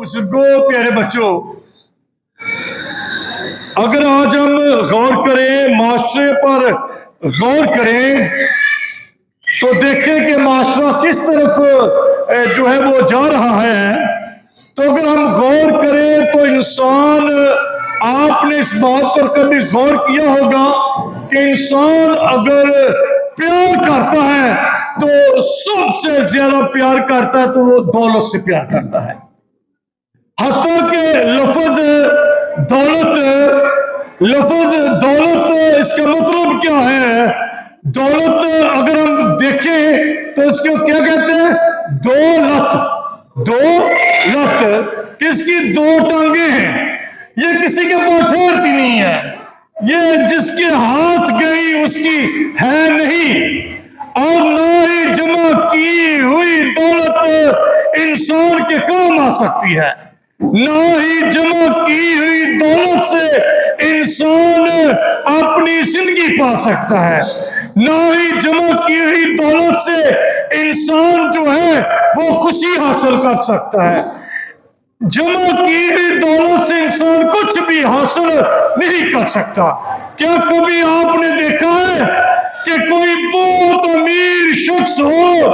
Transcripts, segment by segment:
بزرگوں، پیارے بچوں، اگر آج ہم غور کریں، معاشرے پر غور کریں تو دیکھیں کہ معاشرہ کس طرف جو ہے وہ جا رہا ہے. تو اگر ہم غور کریں تو انسان، آپ نے اس بات پر کبھی غور کیا ہوگا کہ انسان اگر پیار کرتا ہے تو سب سے زیادہ پیار کرتا ہے تو وہ دولت سے پیار کرتا ہے. حتیٰ کہ لفظ دولت اس کا مطلب کیا ہے؟ دولت اگر ہم دیکھیں تو اس کو کیا کہتے ہیں؟ دو لت. کس کی دو ٹانگیں ہیں؟ یہ کسی کے پاس ٹھہرتی نہیں ہے. یہ جس کے ہاتھ گئی اس کی ہے نہیں. اور نہ ہی جمع کی ہوئی دولت انسان کے کام آ سکتی ہے. نہ ہی جمع کی ہوئی دولت سے انسان اپنی زندگی پا سکتا ہے. نہ ہی جمع کی ہوئی دولت سے انسان جو ہے وہ خوشی حاصل کر سکتا ہے. جمع کی ہوئی دولت سے انسان کچھ بھی حاصل نہیں کر سکتا. کیا کبھی آپ نے دیکھا ہے کہ کوئی بہت امیر شخص ہو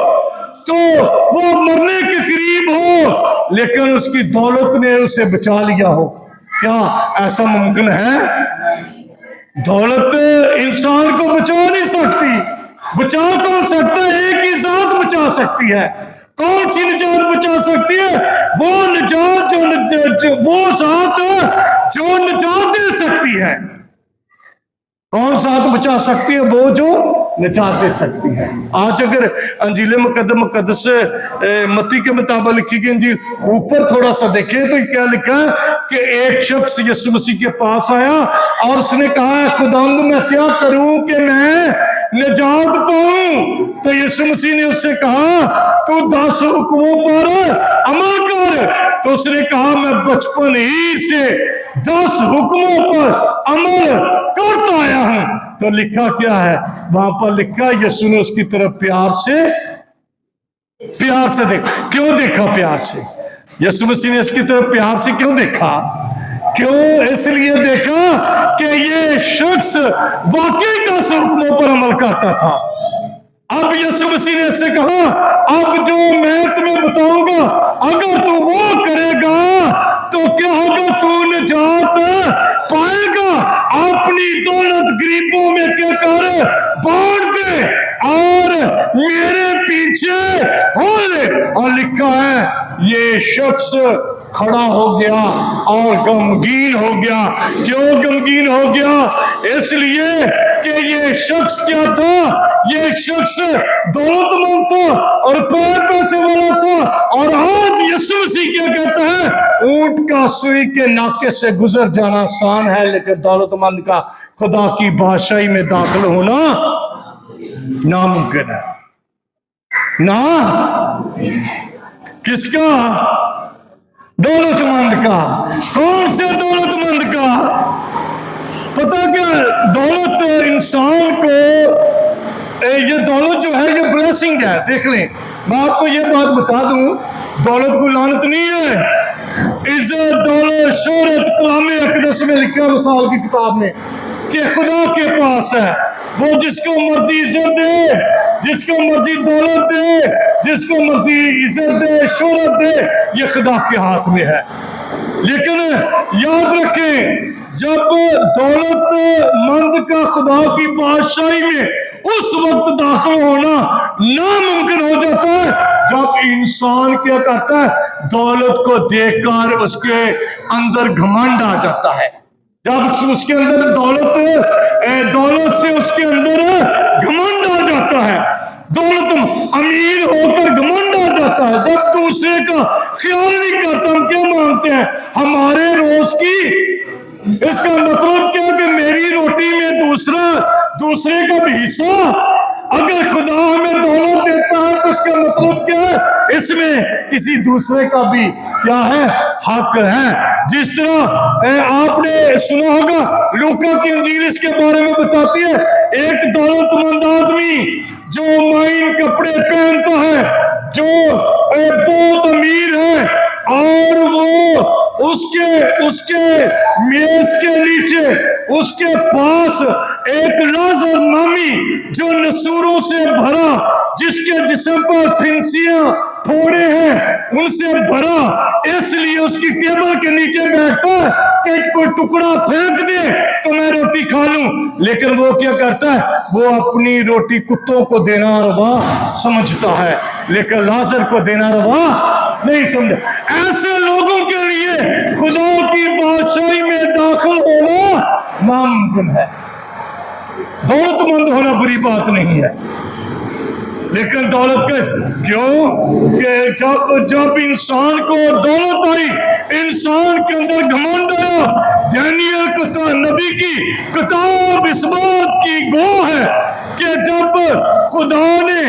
تو وہ مرنے کے قریب ہو لیکن اس کی دولت نے اسے بچا لیا ہو؟ کیا ایسا ممکن ہے؟ دولت انسان کو بچا نہیں سکتی. بچا کون سکتا ہے؟ ایک ہی ذات بچا سکتی ہے. کون سی نجات بچا سکتی ہے؟ وہ نجات وہ ذات جو نجات دے سکتی ہے. کون ذات بچا سکتی ہے؟ وہ جو نجات دے سکتی ہے. آج اگر انجیل مقدس متی کے مطابق لکھی گئی انجیل اوپر تھوڑا سا دیکھیں تو کیا لکھا ہے کہ ایک شخص یسوع مسیح کے پاس آیا اور اس نے کہا، خداوند میں کیا کروں کہ میں نجات پاؤں؟ تو یسوع مسیح نے اس سے کہا، تو 10 حکموں پر عمل کر. تو اس نے کہا، میں بچپن ہی سے 10 حکموں پر عمل کرتا آیا ہوں. تو لکھا کیا ہے وہاں پر؟ لکھا یسوع نے اس کی طرف پیار سے دیکھا. کیوں دیکھا پیار سے؟ یسوع مسیح نے اس کی طرف پیار سے کیوں دیکھا؟ کیوں؟ اس لیے دیکھا کہ یہ شخص واقعی 10 حکموں پر عمل کرتا تھا. اب یسوع مسیح نے اس سے کہا، اب جو میں تمہیں بتاؤں گا اگر تو وہ کرے گا تو کیا ہوگا؟ تو نجات پائے گا. اپنی دولت غریبوں میں کیا کر؟ بانٹ دے اور میرے پیچھے ہو لے. اور لکھا ہے یہ شخص کھڑا ہو گیا اور غمگین ہو گیا. کیوں غمگین ہو گیا؟ اس لیے کہ یہ شخص کیا تھا؟ یہ شخص دولت مند تھا اور پیسے والا تھا. اور آج یسوع مسیح کیا کہتا ہے؟ اونٹ کا سوئی کے ناکے سے گزر جانا آسان ہے لیکن دولت مند کا خدا کی بادشاہی میں داخل ہونا ناممکن ہے. کس کا؟ دولت مند کا. کون سے دولت مند کا؟ پتہ کیا؟ دولت انسان کو، یہ دولت جو ہے یہ بلیسنگ ہے. دیکھ لیں، میں آپ کو یہ بات بتا دوں، دولت کو لعنت نہیں ہے. عزت، دولت، شہرت، کلام اقدس میں لکھا مثال کی کتاب میں کہ خدا کے پاس ہے. وہ جس کو مرضی عزت دے، جس کو مرضی دولت دے، جس کو مرضی عزت دے، شہرت دے، یہ خدا کے ہاتھ میں ہے. لیکن یاد رکھیں، جب دولت مند کا خدا کی بادشاہی میں اس وقت داخل ہونا ناممکن ہو جاتا ہے جب انسان کیا کرتا ہے؟ دولت کو دیکھ کر اس کے اندر گھمنڈ آ جاتا ہے. جب اس کے اندر دولت سے اس کے اندر گھمنڈ آ جاتا ہے، دولت امیر ہو کر گھمنڈ آ جاتا ہے. جب دوسرے کا خیال نہیں کرتا، ہم کیا مانتے ہیں؟ ہمارے روز کی. اس کا مطلب کیا کہ میری روٹی میں دوسرے کا بھی حصہ. اگر خدا ہمیں دولت دیتا ہے تو اس کا مطلب کیا ہے؟ اس میں کسی دوسرے کا بھی کیا ہے؟ حق ہے. جس طرح آپ نے سنا ہوگا لوکا کی انجیل اس کے بارے میں بتاتی ہے، ایک دولت مند آدمی جو مائن کپڑے پہنتا ہے، جو بہت امیر ہے، اور وہ اس کے میز کے نیچے اس کے پاس ایک لازر نامی جو نسوروں سے بھرا، جس کے جسم پر پھنسیاں پھوڑے ہیں ان سے بھرا، اس لیے اس کی ٹیبل کے نیچے بیٹھتا کہ کوئی ٹکڑا پھینک دے تو میں روٹی کھا لوں، لیکن وہ کیا کرتا ہے؟ وہ اپنی روٹی کتوں کو دینا روا سمجھتا ہے، لیکن لازر کو دینا روا نہیں سمجھا۔ ایسے لوگوں کے لیے خدا کی بادشاہی میں داخل ہونا ناممکن ہے۔ دولت مند ہونا بری بات نہیں ہے، لیکن دولت کیوں کہ جب انسان کو دولت آئی، انسان کے اندر گھمنڈ آیا۔ دانیال نبی کی کتاب اس بات کی گواہ ہے کہ جب خدا نے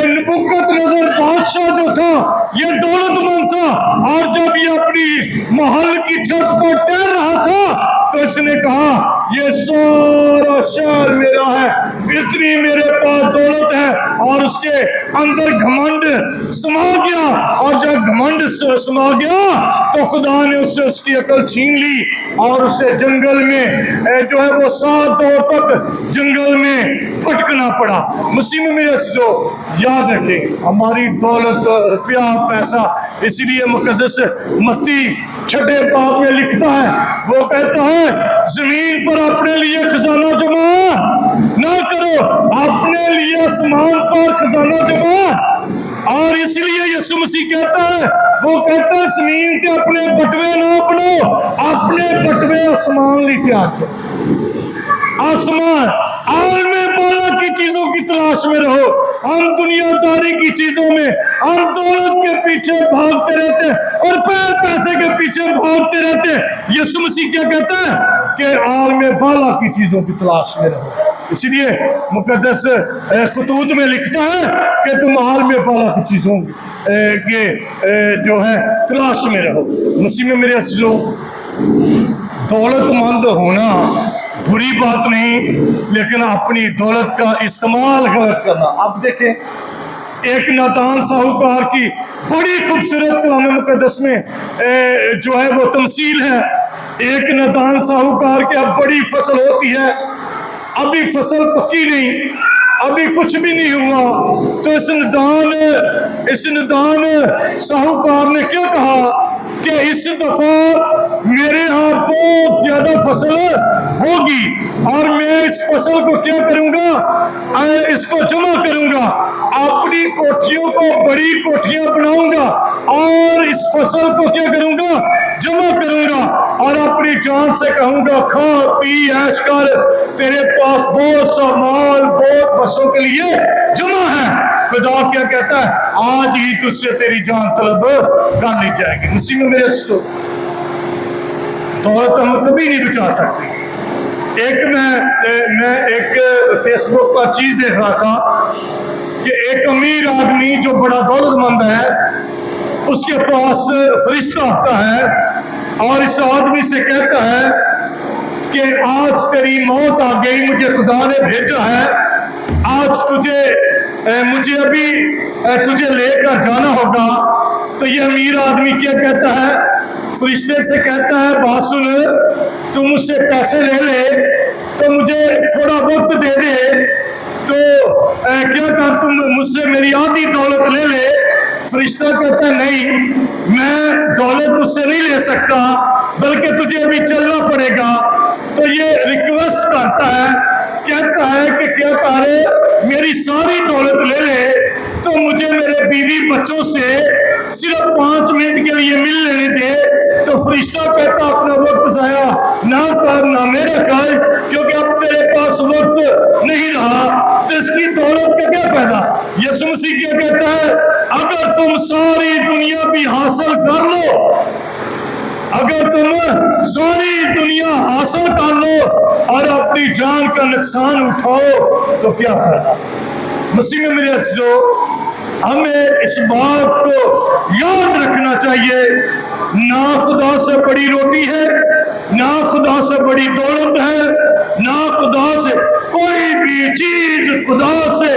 نبوکت نظر بادشاہ جو تھا یہ دولت مند تھا، اور جب یہ اپنی محل کی چھت پر ٹہل رہا تھا تو اس نے کہا یہ سارا شہر میرا ہے، اتنی میرے پاس دولت ہے، اور اس کے اندر گھمنڈ سما گیا، اور جب گھمنڈ سما گیا تو خدا نے اس سے اس کی عقل چھین لی، اور اسے جنگل میں جو ہے وہ 7 دور تک جنگل میں پھٹکنا پڑا۔ مسیح میں میرے جو یاد رکھیں ہماری دولت روپیہ پیسہ، اسی لیے مقدس متی 6 باب میں لکھتا ہے، وہ کہتا ہے زمین پر اپنے لیے خزانہ جمع نہ کرو، اپنے لیے آسمان پر خزانہ جمع۔ اور اس لیے یسوع مسیح کہتا ہے، وہ کہتا ہے زمین کے اپنے بٹوے نہ اپنو، اپنے بٹوے آسمان لے کے آتے۔ آسمان عالم بالا کی چیزوں کی تلاش میں رہو۔ ہم دنیا داری کی چیزوں میں، ہم دولت کے پیچھے بھاگتے رہتے ہیں اور پیسے کے پیچھے بھاگتے رہتے ہیں۔ یسوع مسیح کیا کہتا ہے کہ عالم بالا کی چیزوں کی تلاش میں رہو۔ اسی لیے مقدس خطوط میں لکھتا ہے کہ تم عالم بالا کی چیزوں کے جو ہے تلاش میں رہو۔ مسیح میں میرے عزیزو، دولت مند ہونا بری بات نہیں، لیکن اپنی دولت کا استعمال غلط کرنا۔ اب دیکھیں ایک نادان ساہوکار کی بڑی خوبصورت کلام مقدس میں جو ہے وہ تمثیل ہے۔ ایک نادان ساہوکار کی اب بڑی فصل ہوتی ہے، ابھی فصل پکی نہیں، ابھی کچھ بھی نہیں ہوا، تو اس ندان ساہوکار نے کیا کہا کہ اس دفعہ میرے ہاں بہت زیادہ فصل ہوگی، اور میں اس فصل کو کیا کروں گا؟ اس کو جمع کروں گا، اپنی کوٹھیوں کو بڑی کوٹھیاں بناؤں گا، اور اس فصل کو کیا کروں گا؟ جمع کروں گا، اور اپنی جان سے کہوں گا کھا پی عیش کر، تیرے پاس بہت سا مال بہت برسوں کے لیے جمع ہے۔ خدا کیا کہتا ہے؟ آج ہی تجھ سے تیری جان طلب کر لی جائے گی۔ مسیح میں میرے دولت ہم کبھی نہیں بچا سکتے۔ میں ایک فیس بک پر چیز دیکھ رہا تھا کہ ایک امیر آدمی جو بڑا دولت مند ہے، اس کے پاس فرشتہ آتا ہے اور اس آدمی سے کہتا ہے کہ آج تیری موت آ گئی، مجھے خدا نے بھیجا ہے، آج مجھے ابھی تجھے لے کر جانا ہوگا۔ تو یہ امیر آدمی کیا کہتا ہے؟ فرشتے سے کہتا ہے بات سن، تو مجھ سے پیسے لے لے، تو مجھے تھوڑا وقت دے دے، تو کیا کہا تم مجھ سے میری آدھی دولت لے لے۔ فرشتہ کہتا ہے نہیں، میں دولت اس سے نہیں لے سکتا، بلکہ تجھے ابھی چلنا پڑے گا۔ تو یہ ریکویسٹ کرتا ہے، کہتا ہے کہ کیا کارے میری ساری دولت لے لے، تو مجھے میرے بیوی بچوں سے صرف 5 منٹ کے لیے مل لینے دے۔ تو فرشتہ کہتا اپنا وقت ضائع نہ کر، نہ میرا کر، کیونکہ اب تیرے پاس وقت نہیں رہا۔ تو اس کی دولت کا کیا فائدہ؟ یسوع مسیح کیا کہتا ہے؟ اگر تم ساری دنیا بھی حاصل کر لو، اگر تم ساری دنیا حاصل کر لو اور اپنی جان کا نقصان اٹھاؤ تو کیا فائدہ؟ مسیح میں میرے عزیزو، ہمیں اس بات کو یاد رکھنا چاہیے، نہ خدا سے بڑی روٹی ہے، نہ خدا سے بڑی دولت ہے، نہ خدا سے کوئی بھی چیز خدا سے